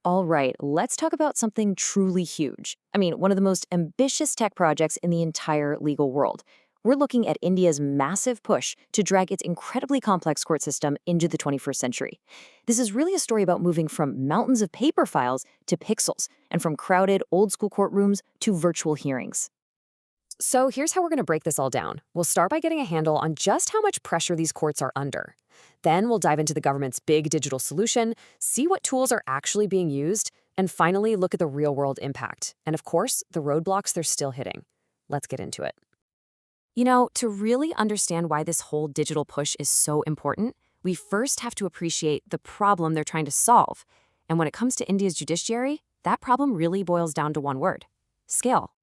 All right, let's talk about something truly huge. I mean, one of the most ambitious tech projects in the entire legal world. We're looking at India's massive push to drag its incredibly complex court system into the 21st century. This is really a story about moving from mountains of paper files to pixels, and from crowded, old school courtrooms to virtual hearings. So here's how we're going to break this all down. We'll start by getting a handle on just how much pressure these courts are under. Then we'll dive into the government's big digital solution, see what tools are actually being used, and finally look at the real-world impact. And of course, the roadblocks they're still hitting. Let's get into it. To really understand why this whole digital push is so important, we first have to appreciate the problem they're trying to solve. And when it comes to India's judiciary, that problem really boils down to one word: scale.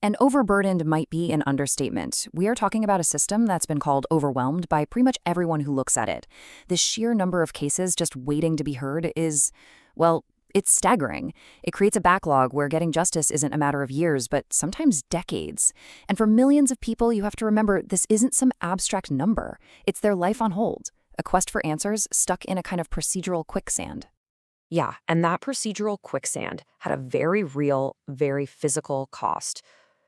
And overburdened might be an understatement. We are talking about a system that's been called overwhelmed by pretty much everyone who looks at it. The sheer number of cases just waiting to be heard is, well, it's staggering. It creates a backlog where getting justice isn't a matter of years, but sometimes decades. And for millions of people, you have to remember this isn't some abstract number. It's their life on hold, a quest for answers stuck in a kind of procedural quicksand. Yeah, and that procedural quicksand had a very real, very physical cost.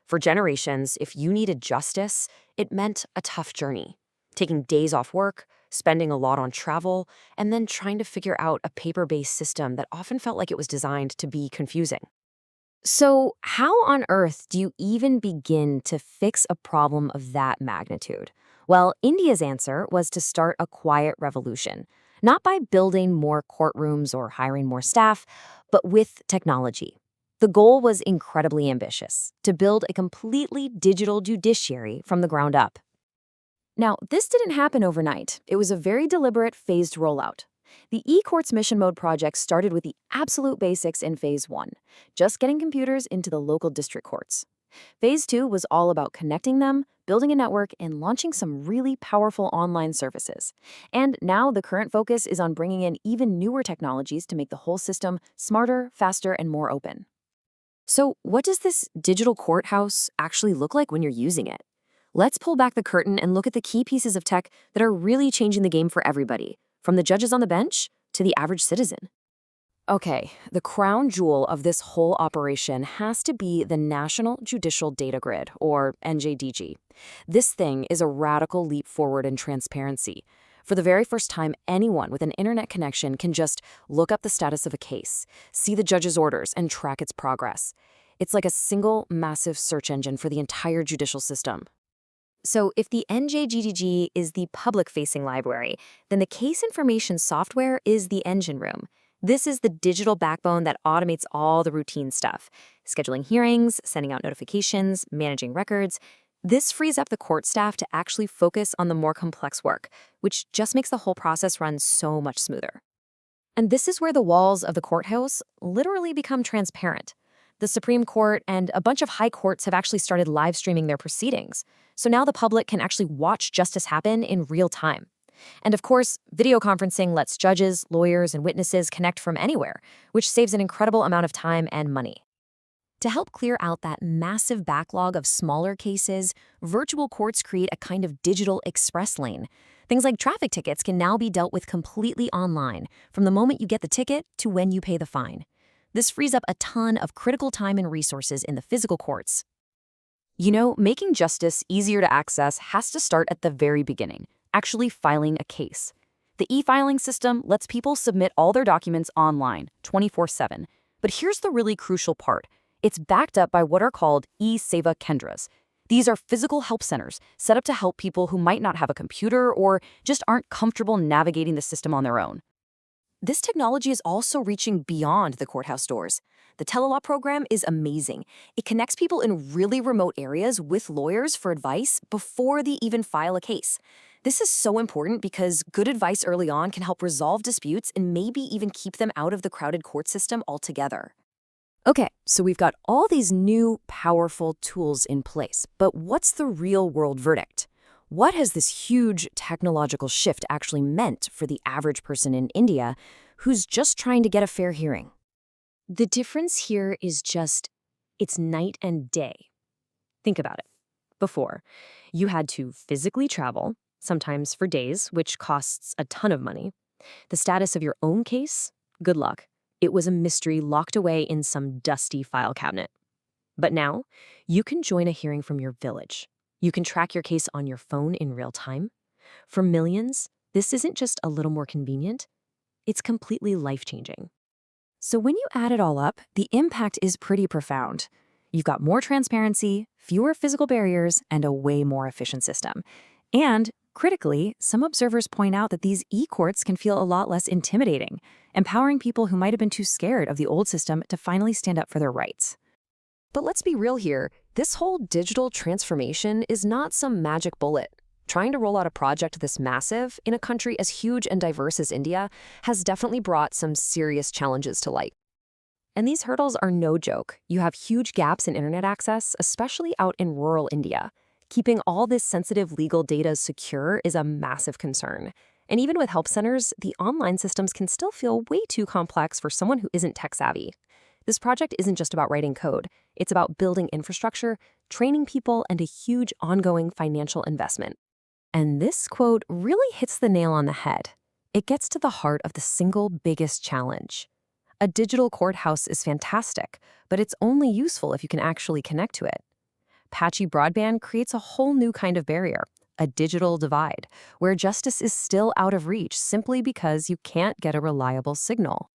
For generations, if you needed justice, it meant a tough journey. Taking days off work, spending a lot on travel, and then trying to figure out a paper-based system that often felt like it was designed to be confusing. So, how on earth do you even begin to fix a problem of that magnitude? Well, India's answer was to start a quiet revolution, not by building more courtrooms or hiring more staff, but with technology. The goal was incredibly ambitious: to build a completely digital judiciary from the ground up. Now, this didn't happen overnight. It was a very deliberate, phased rollout. The eCourts Mission Mode project started with the absolute basics in Phase 1, just getting computers into the local district courts. Phase 2 was all about connecting them, building a network, and launching some really powerful online services. And now the current focus is on bringing in even newer technologies to make the whole system smarter, faster, and more open. So, what does this digital courthouse actually look like when you're using it? Let's pull back the curtain and look at the key pieces of tech that are really changing the game for everybody, from the judges on the bench to the average citizen. Okay, the crown jewel of this whole operation has to be the National Judicial Data Grid, or NJDG. This thing is a radical leap forward in transparency. For the very first time, anyone with an internet connection can just look up the status of a case, see the judge's orders, and track its progress. It's like a single, massive search engine for the entire judicial system. So if the NJGDG is the public-facing library, then the case information software is the engine room. This is the digital backbone that automates all the routine stuff: scheduling hearings, sending out notifications, managing records. This frees up the court staff to actually focus on the more complex work, which just makes the whole process run so much smoother. And this is where the walls of the courthouse literally become transparent. The Supreme Court and a bunch of high courts have actually started live streaming their proceedings. So now the public can actually watch justice happen in real time. And of course, video conferencing lets judges, lawyers, and witnesses connect from anywhere, which saves an incredible amount of time and money. To help clear out that massive backlog of smaller cases, virtual courts create a kind of digital express lane. Things like traffic tickets can now be dealt with completely online, from the moment you get the ticket to when you pay the fine. This frees up a ton of critical time and resources in the physical courts. Making justice easier to access has to start at the very beginning, actually filing a case. The e-filing system lets people submit all their documents online, 24/7. But here's the really crucial part. It's backed up by what are called e-Seva Kendras. These are physical help centers set up to help people who might not have a computer or just aren't comfortable navigating the system on their own. This technology is also reaching beyond the courthouse doors. The telelaw program is amazing. It connects people in really remote areas with lawyers for advice before they even file a case. This is so important because good advice early on can help resolve disputes and maybe even keep them out of the crowded court system altogether. Okay, so we've got all these new, powerful tools in place, but what's the real-world verdict? What has this huge technological shift actually meant for the average person in India who's just trying to get a fair hearing? The difference here is it's night and day. Think about it. Before, you had to physically travel, sometimes for days, which costs a ton of money. The status of your own case? Good luck. It was a mystery locked away in some dusty file cabinet. But now, you can join a hearing from your village. You can track your case on your phone in real time. For millions, this isn't just a little more convenient, it's completely life-changing. So when you add it all up, the impact is pretty profound. You've got more transparency, fewer physical barriers, and a way more efficient system. And, critically, some observers point out that these e-courts can feel a lot less intimidating, empowering people who might have been too scared of the old system to finally stand up for their rights. But let's be real here. This whole digital transformation is not some magic bullet. Trying to roll out a project this massive in a country as huge and diverse as India has definitely brought some serious challenges to light. And these hurdles are no joke. You have huge gaps in internet access, especially out in rural India. Keeping all this sensitive legal data secure is a massive concern. And even with help centers, the online systems can still feel way too complex for someone who isn't tech-savvy. This project isn't just about writing code. It's about building infrastructure, training people, and a huge ongoing financial investment. And this quote really hits the nail on the head. It gets to the heart of the single biggest challenge. A digital courthouse is fantastic, but it's only useful if you can actually connect to it. Patchy broadband creates a whole new kind of barrier, a digital divide, where justice is still out of reach simply because you can't get a reliable signal.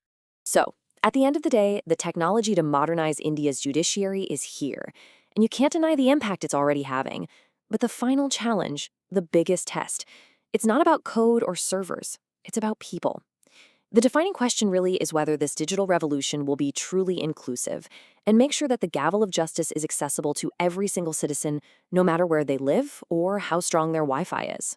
So, at the end of the day, the technology to modernize India's judiciary is here, and you can't deny the impact it's already having. But the final challenge, the biggest test, it's not about code or servers, it's about people. The defining question really is whether this digital revolution will be truly inclusive and make sure that the gavel of justice is accessible to every single citizen, no matter where they live or how strong their Wi-Fi is.